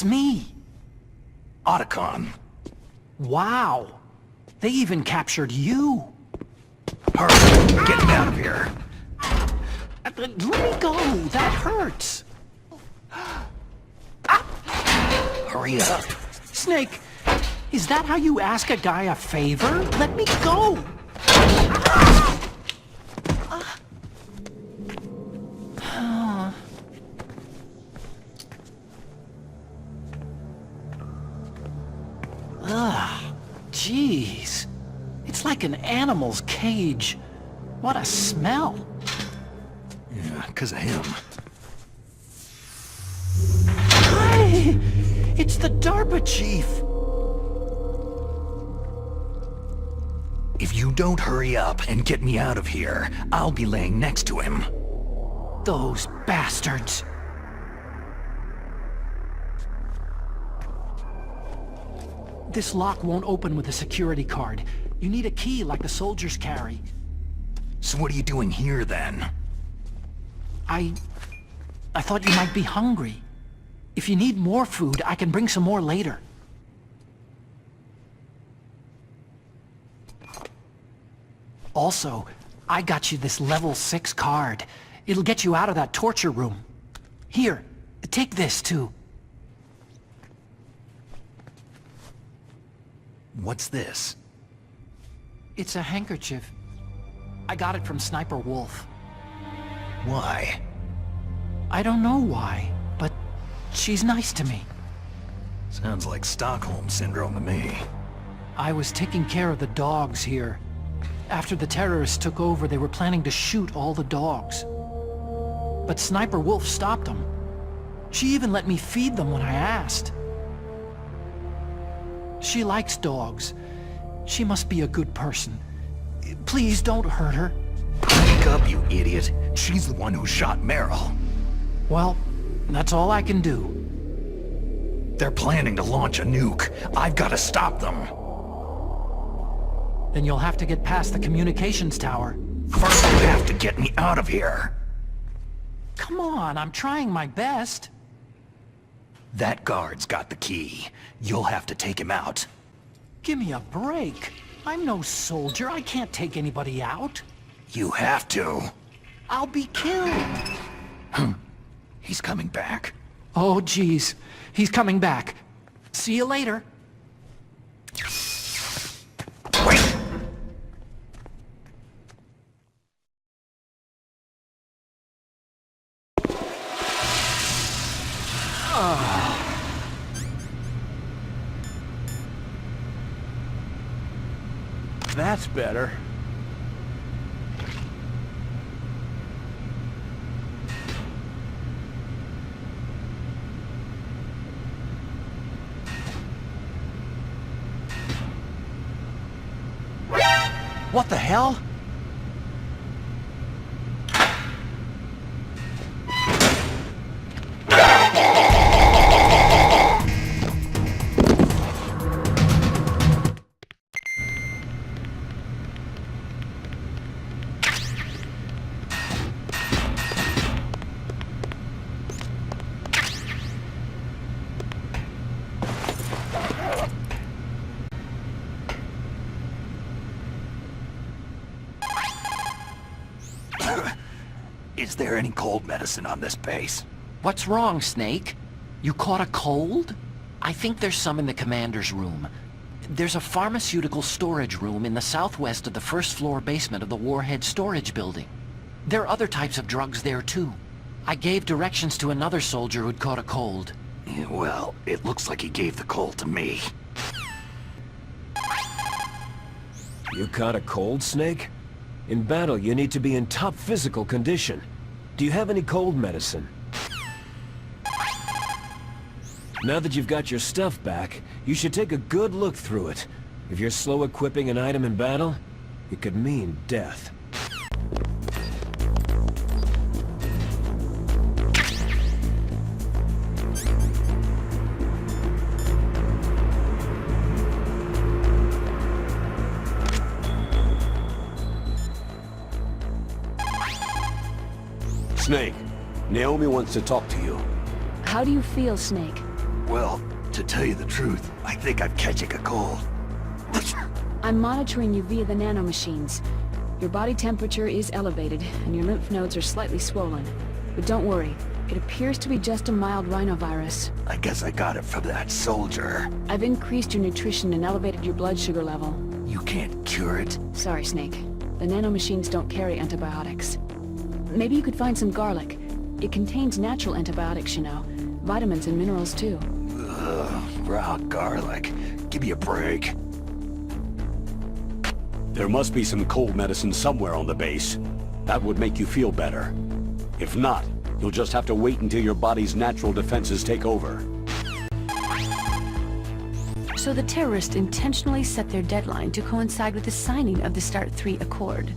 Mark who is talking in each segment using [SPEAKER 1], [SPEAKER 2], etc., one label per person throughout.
[SPEAKER 1] It's me.
[SPEAKER 2] Otacon.
[SPEAKER 1] Wow. They even captured you.
[SPEAKER 2] Hurry, get me out of here.
[SPEAKER 1] Let me go. That hurts.
[SPEAKER 2] Hurry up.
[SPEAKER 1] Snake, is that how you ask a guy a favor? Let me go. Jeez. It's like an animal's cage. What a smell.
[SPEAKER 2] Yeah, 'cause of him.
[SPEAKER 1] Hi! It's the DARPA chief.
[SPEAKER 2] If you don't hurry up and get me out of here, I'll be laying next to him.
[SPEAKER 1] Those bastards. This lock won't open with a security card. You need a key like the soldiers carry.
[SPEAKER 2] So what are you doing here, then?
[SPEAKER 1] I thought you might be hungry. If you need more food, I can bring some more later. Also, I got you this level 6 card. It'll get you out of that torture room. Here, take this too.
[SPEAKER 2] What's this?
[SPEAKER 1] It's a handkerchief. I got it from Sniper Wolf.
[SPEAKER 2] Why?
[SPEAKER 1] I don't know why, but she's nice to me.
[SPEAKER 2] Sounds like Stockholm Syndrome to me.
[SPEAKER 1] I was taking care of the dogs here. After the terrorists took over, they were planning to shoot all the dogs. But Sniper Wolf stopped them. She even let me feed them when I asked. She likes dogs. She must be a good person. Please don't hurt her.
[SPEAKER 2] Wake up, you idiot. She's the one who shot Meryl.
[SPEAKER 1] Well, that's all I can do.
[SPEAKER 2] They're planning to launch a nuke. I've got to stop them.
[SPEAKER 1] Then you'll have to get past the communications tower.
[SPEAKER 2] First, you have to get me out of here.
[SPEAKER 1] Come on, I'm trying my best.
[SPEAKER 2] That guard's got the key. You'll have to take him out.
[SPEAKER 1] Give me a break. I'm no soldier. I can't take anybody out.
[SPEAKER 2] You have to.
[SPEAKER 1] I'll be killed.
[SPEAKER 2] He's coming back.
[SPEAKER 1] Oh, geez. He's coming back. See you later.
[SPEAKER 2] Wait!
[SPEAKER 3] That's better.
[SPEAKER 1] What the hell?
[SPEAKER 2] Is there any cold medicine on this base?
[SPEAKER 4] What's wrong, Snake? You caught a cold? I think there's some in the commander's room. There's a pharmaceutical storage room in the southwest of the first floor basement of the Warhead storage building. There are other types of drugs there too. I gave directions to another soldier who'd caught a cold.
[SPEAKER 2] Yeah, well, it looks like he gave the cold to me.
[SPEAKER 3] You caught a cold, Snake? In battle, you need to be in top physical condition. Do you have any cold medicine? Now that you've got your stuff back, you should take a good look through it. If you're slow equipping an item in battle, it could mean death.
[SPEAKER 5] Snake, Naomi wants to talk to you.
[SPEAKER 6] How do you feel, Snake?
[SPEAKER 2] Well, to tell you the truth, I think I'm catching a cold.
[SPEAKER 5] I'm monitoring you via the nanomachines. Your body temperature is elevated, and your lymph nodes are slightly swollen. But don't worry, it appears to be just a mild rhinovirus.
[SPEAKER 2] I guess I got it from that soldier.
[SPEAKER 5] I've increased your nutrition and elevated your blood sugar level.
[SPEAKER 2] You can't cure it.
[SPEAKER 5] Sorry, Snake. The nanomachines don't carry antibiotics. Maybe you could find some garlic. It contains natural antibiotics, you know. Vitamins and minerals, too.
[SPEAKER 2] Ugh, raw garlic. Give me a break.
[SPEAKER 6] There must be some cold medicine somewhere on the base. That would make you feel better. If not, you'll just have to wait until your body's natural defenses take over.
[SPEAKER 5] So the terrorists intentionally set their deadline to coincide with the signing of the START 3 Accord.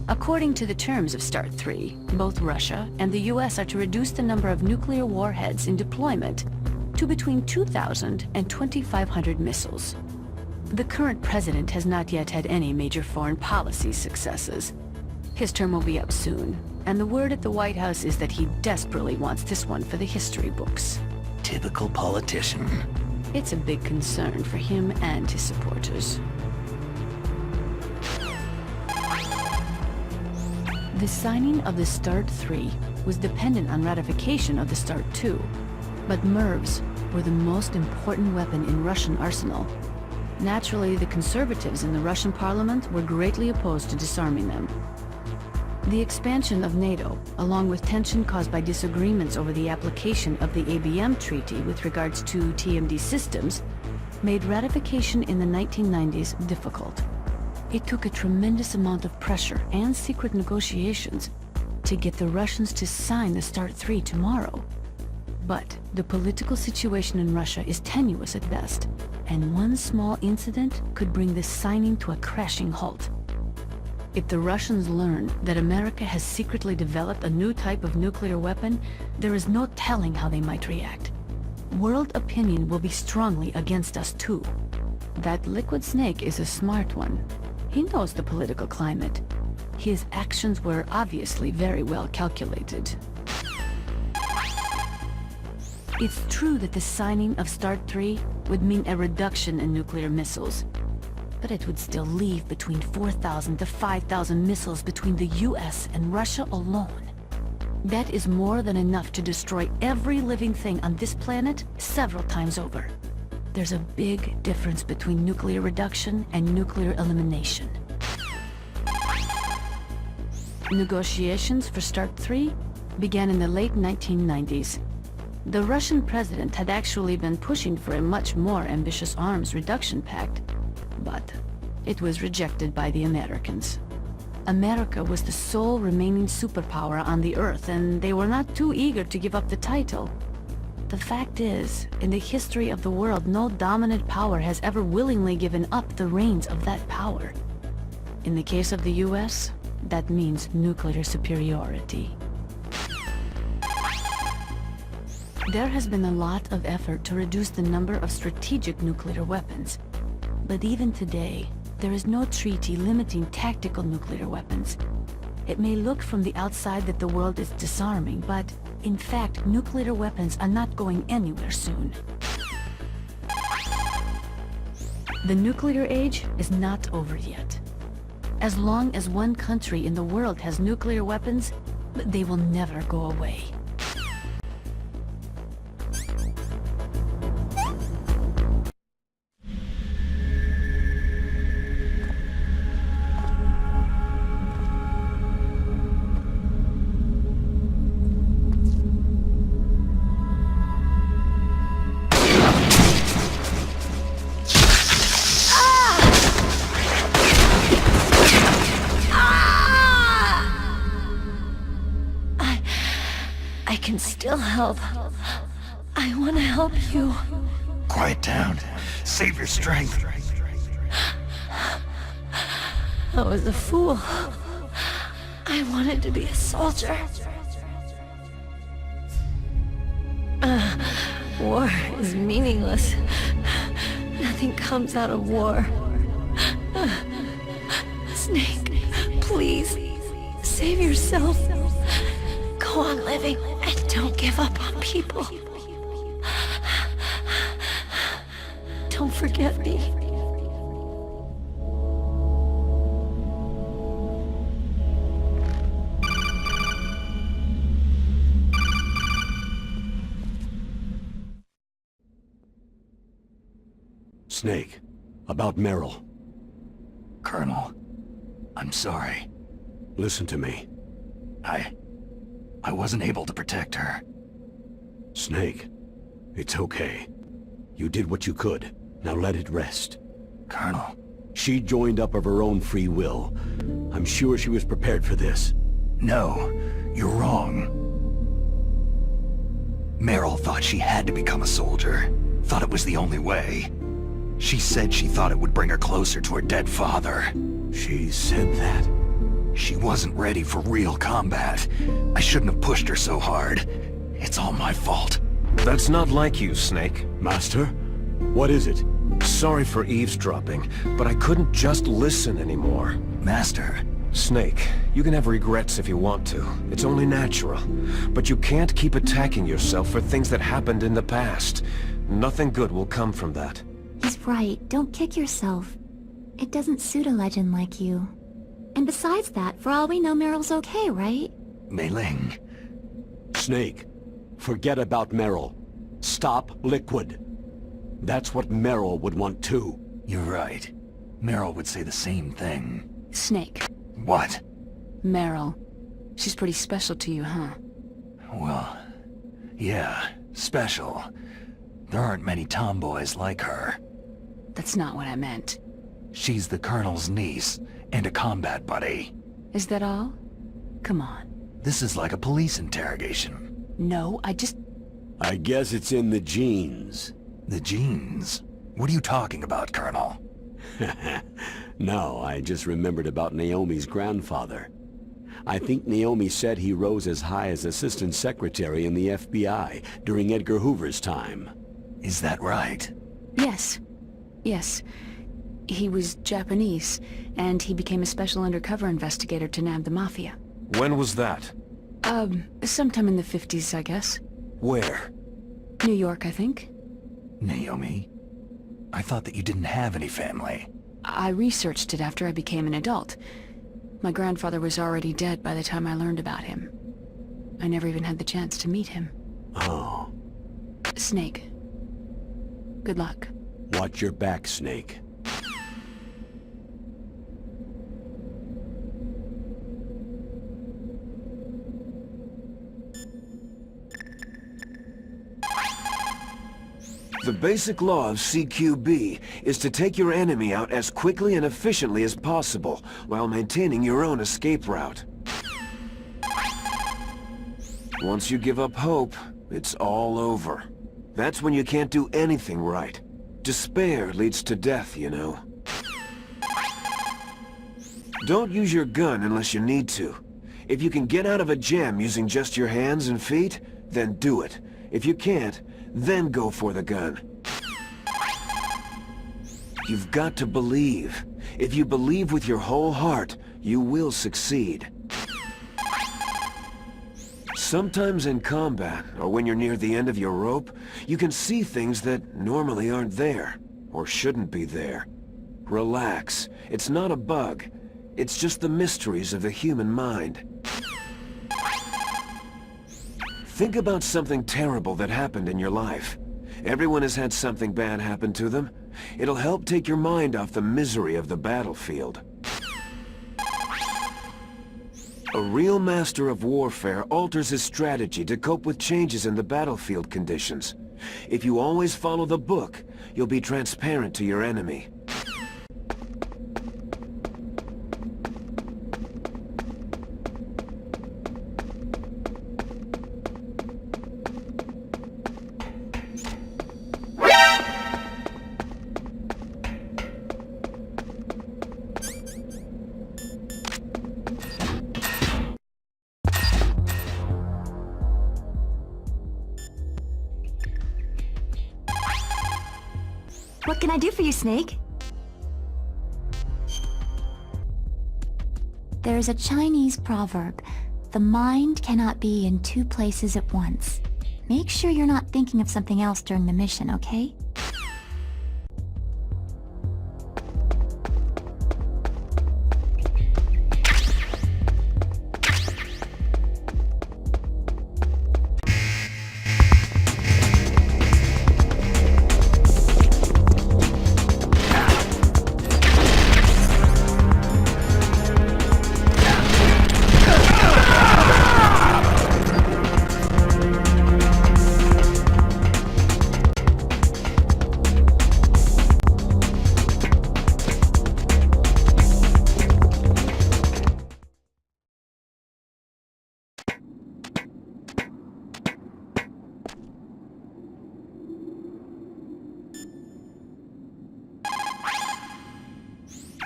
[SPEAKER 5] According to the terms of START 3, both Russia and the US are to reduce the number of nuclear warheads in deployment to between 2,000 and 2,500 missiles. The current president has not yet had any major foreign policy successes. His term will be up soon, and the word at the White House is that he desperately wants this one for the history books.
[SPEAKER 2] Typical politician.
[SPEAKER 5] It's a big concern for him and his supporters. The signing of the START 3 was dependent on ratification of the START 2, but MIRVs were the most important weapon in Russian arsenal. Naturally, the conservatives in the Russian parliament were greatly opposed to disarming them. The expansion of NATO, along with tension caused by disagreements over the application of the ABM Treaty with regards to TMD systems, made ratification in the 1990s difficult. It took a tremendous amount of pressure and secret negotiations to get the Russians to sign the START 3 tomorrow. But the political situation in Russia is tenuous at best, and one small incident could bring this signing to a crashing halt. If the Russians learn that America has secretly developed a new type of nuclear weapon, there is no telling how they might react. World opinion will be strongly against us too. That Liquid Snake is a smart one. He knows the political climate. His actions were obviously very well calculated. It's true that the signing of START 3 would mean a reduction in nuclear missiles, but it would still leave between 4,000 to 5,000 missiles between the US and Russia alone. That is more than enough to destroy every living thing on this planet several times over. There's a big difference between nuclear reduction and nuclear elimination. Negotiations for START 3 began in the late 1990s. The Russian president had actually been pushing for a much more ambitious arms reduction pact, but it was rejected by the Americans. America was the sole remaining superpower on the Earth, and they were not too eager to give up the title. The fact is, in the history of the world, no dominant power has ever willingly given up the reins of that power. In the case of the US, that means nuclear superiority. There has been a lot of effort to reduce the number of strategic nuclear weapons. But even today, there is no treaty limiting tactical nuclear weapons. It may look from the outside that the world is disarming, but in fact, nuclear weapons are not going anywhere soon. The nuclear age is not over yet. As long as one country in the world has nuclear weapons, they will never go away.
[SPEAKER 7] I can still help. I want to help you.
[SPEAKER 2] Quiet down. Save your strength.
[SPEAKER 7] I was a fool. I wanted to be a soldier. War is meaningless. Nothing comes out of war. Snake, please, save yourself. Go on living and don't give up on people. forget me.
[SPEAKER 6] Snake, about Meryl.
[SPEAKER 2] Colonel, I'm sorry.
[SPEAKER 6] Listen to me.
[SPEAKER 2] I wasn't able to protect her.
[SPEAKER 6] Snake, it's okay. You did what you could. Now let it rest.
[SPEAKER 2] Colonel,
[SPEAKER 6] She joined up of her own free will. I'm sure she was prepared for this.
[SPEAKER 2] no, you're wrong. Meryl thought she had to become a soldier. Thought it was the only way. She said she thought it would bring her closer to her dead father.
[SPEAKER 6] She said that?
[SPEAKER 2] She wasn't ready for real combat. I shouldn't have pushed her so hard. It's all my fault.
[SPEAKER 3] That's not like you, Snake.
[SPEAKER 6] Master? What is it?
[SPEAKER 3] Sorry for eavesdropping, but I couldn't just listen anymore.
[SPEAKER 2] Master,
[SPEAKER 3] Snake, you can have regrets if you want to. It's only natural. But you can't keep attacking yourself for things that happened in the past. Nothing good will come from that.
[SPEAKER 8] He's right. Don't kick yourself. It doesn't suit a legend like you. And besides that, for all we know, Meryl's okay, right?
[SPEAKER 2] Mei Ling.
[SPEAKER 6] Snake, forget about Meryl. Stop Liquid. That's what Meryl would want too.
[SPEAKER 2] You're right. Meryl would say the same thing.
[SPEAKER 5] Snake.
[SPEAKER 2] What?
[SPEAKER 5] Meryl. She's pretty special to you, huh?
[SPEAKER 2] Well, yeah, special. There aren't many tomboys like her.
[SPEAKER 5] That's not what I meant.
[SPEAKER 2] She's the Colonel's niece and a combat buddy.
[SPEAKER 5] Is that all? Come on.
[SPEAKER 2] This is like a police interrogation.
[SPEAKER 5] No,
[SPEAKER 6] I guess it's in the genes.
[SPEAKER 2] The genes? What are you talking about, Colonel?
[SPEAKER 6] No, I just remembered about Naomi's grandfather. I think Naomi said he rose as high as assistant secretary in the FBI during Edgar Hoover's time.
[SPEAKER 2] Is that right?
[SPEAKER 5] Yes. Yes. He was Japanese, and he became a special undercover investigator to nab the Mafia.
[SPEAKER 3] When was that?
[SPEAKER 5] Sometime in the 50s, I guess.
[SPEAKER 3] Where?
[SPEAKER 5] New York, I think.
[SPEAKER 2] Naomi? I thought that you didn't have any family.
[SPEAKER 5] I researched it after I became an adult. My grandfather was already dead by the time I learned about him. I never even had the chance to meet him.
[SPEAKER 6] Oh.
[SPEAKER 5] Snake. Good luck.
[SPEAKER 6] Watch your back, Snake.
[SPEAKER 3] The basic law of CQB is to take your enemy out as quickly and efficiently as possible, while maintaining your own escape route. Once you give up hope, it's all over. That's when you can't do anything right. Despair leads to death, you know. Don't use your gun unless you need to. If you can get out of a jam using just your hands and feet, then do it. If you can't, then go for the gun. You've got to believe. If you believe with your whole heart, you will succeed. Sometimes in combat, or when you're near the end of your rope, you can see things that normally aren't there, or shouldn't be there. Relax. It's not a bug. It's just the mysteries of the human mind. Think about something terrible that happened in your life. Everyone has had something bad happen to them. It'll help take your mind off the misery of the battlefield. A real master of warfare alters his strategy to cope with changes in the battlefield conditions. If you always follow the book, you'll be transparent to your enemy.
[SPEAKER 8] What can I do for you, Snake? There's a Chinese proverb. The mind cannot be in two places at once. Make sure you're not thinking of something else during the mission, okay?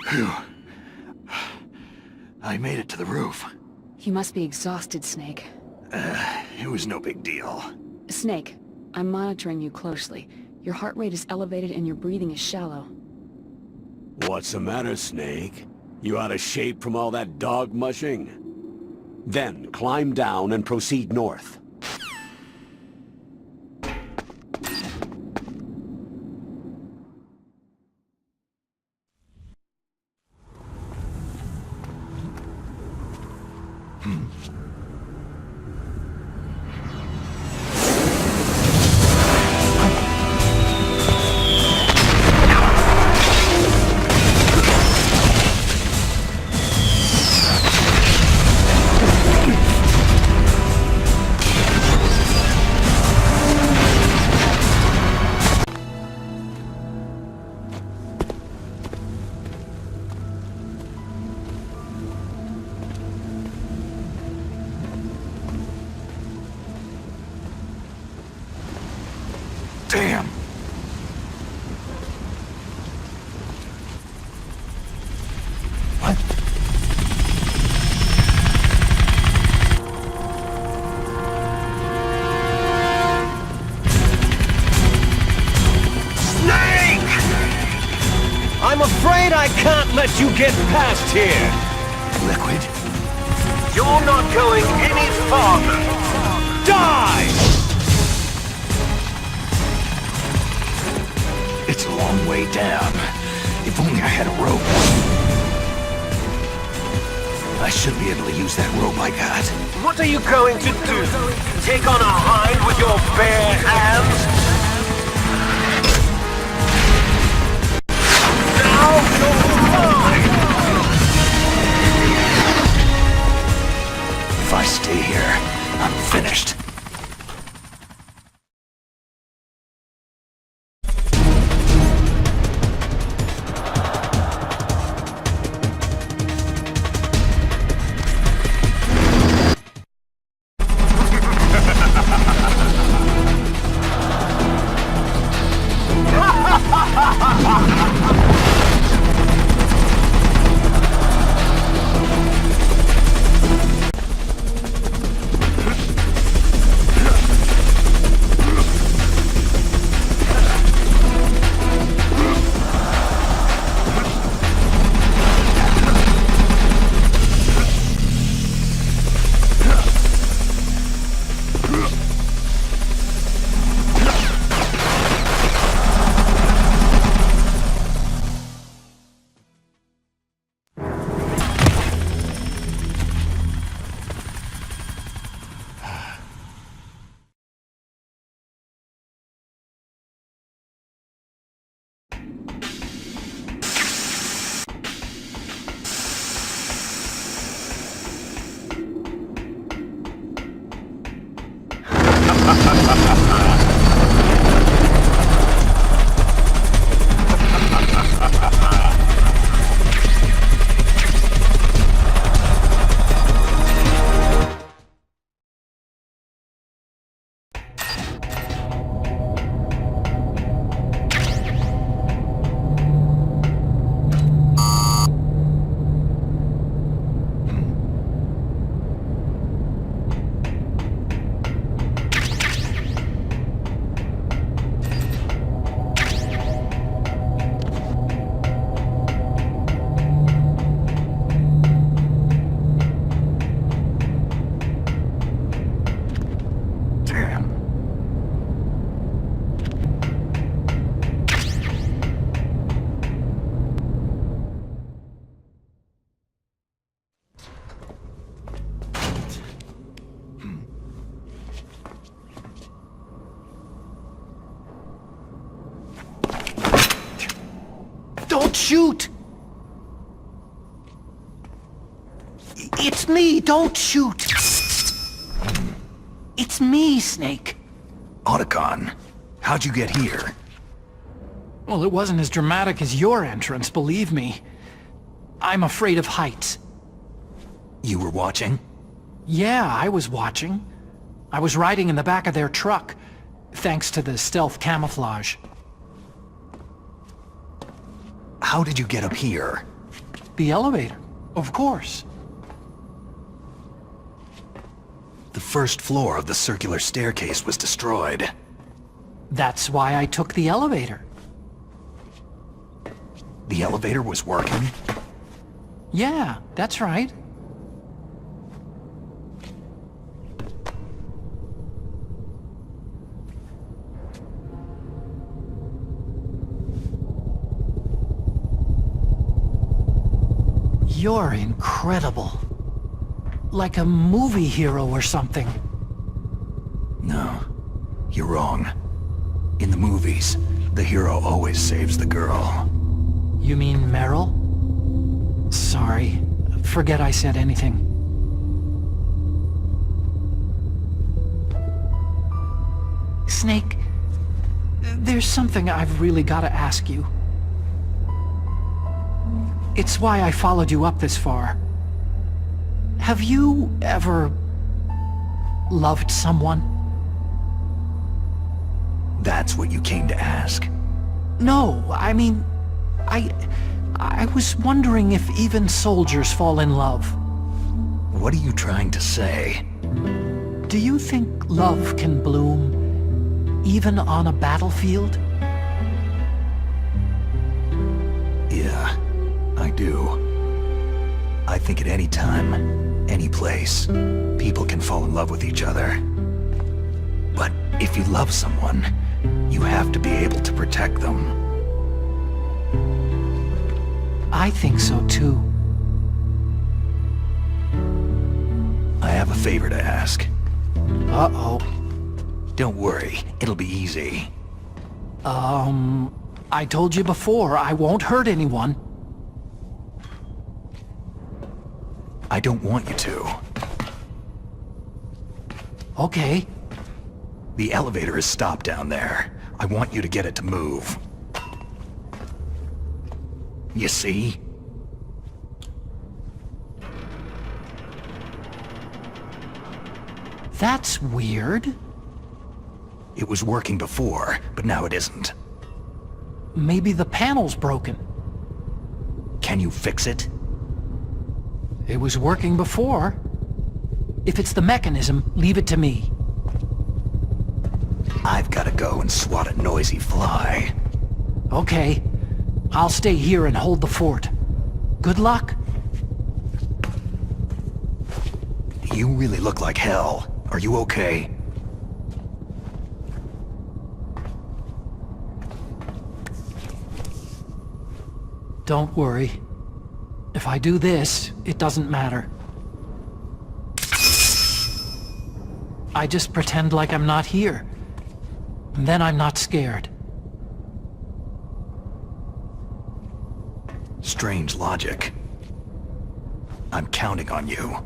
[SPEAKER 2] Phew. I made it to the roof.
[SPEAKER 5] You must be exhausted, Snake.
[SPEAKER 2] It was no big deal.
[SPEAKER 5] Snake, I'm monitoring you closely. Your heart rate is elevated and your breathing is shallow.
[SPEAKER 6] What's the matter, Snake? You out of shape from all that dog mushing? Then climb down and proceed north.
[SPEAKER 2] Damn! What?
[SPEAKER 3] Snake! I'm afraid I can't let you get past here.
[SPEAKER 2] Liquid?
[SPEAKER 3] You're not going any farther. Die!
[SPEAKER 2] It's a long way down. If only I had a rope. I should be able to use that rope I got.
[SPEAKER 3] What are you going to do? Take on a hind with your bare hands? Now you're mine!
[SPEAKER 2] If I stay here, I'm finished.
[SPEAKER 1] Don't shoot! It's me, don't shoot! It's me, Snake.
[SPEAKER 2] Otacon, how'd you get here?
[SPEAKER 1] Well, it wasn't as dramatic as your entrance, believe me. I'm afraid of heights.
[SPEAKER 2] You were watching?
[SPEAKER 1] Yeah, I was watching. I was riding in the back of their truck, thanks to the stealth camouflage.
[SPEAKER 2] How did you get up here?
[SPEAKER 1] The elevator. Of course.
[SPEAKER 2] The first floor of the circular staircase was destroyed.
[SPEAKER 1] That's why I took the elevator.
[SPEAKER 2] The elevator was working?
[SPEAKER 1] Yeah, that's right. You're incredible. Like a movie hero or something.
[SPEAKER 2] No, you're wrong. In the movies, the hero always saves the girl.
[SPEAKER 1] You mean Meryl? Sorry. Forget I said anything. Snake, there's something I've really got to ask you. It's why I followed you up this far. Have you ever loved someone?
[SPEAKER 2] That's what you came to ask?
[SPEAKER 1] No, I mean, I was wondering if even soldiers fall in love.
[SPEAKER 2] What are you trying to say?
[SPEAKER 1] Do you think love can bloom even on a battlefield?
[SPEAKER 2] Yeah, I do. I think at any time, any place, people can fall in love with each other. But if you love someone, you have to be able to protect them.
[SPEAKER 1] I think so too.
[SPEAKER 2] I have a favor to ask.
[SPEAKER 1] Uh-oh.
[SPEAKER 2] Don't worry, it'll be easy.
[SPEAKER 1] I told you before, I won't hurt anyone.
[SPEAKER 2] I don't want you to.
[SPEAKER 1] Okay.
[SPEAKER 2] The elevator is stopped down there. I want you to get it to move. You see?
[SPEAKER 1] That's weird.
[SPEAKER 2] It was working before, but now it isn't.
[SPEAKER 1] Maybe the panel's broken.
[SPEAKER 2] Can you fix it?
[SPEAKER 1] It was working before. If it's the mechanism, leave it to me.
[SPEAKER 2] I've got to go and swat a noisy fly.
[SPEAKER 1] Okay. I'll stay here and hold the fort. Good luck.
[SPEAKER 2] You really look like hell. Are you okay?
[SPEAKER 1] Don't worry. If I do this, it doesn't matter. I just pretend like I'm not here. And then I'm not scared.
[SPEAKER 2] Strange logic. I'm counting on you.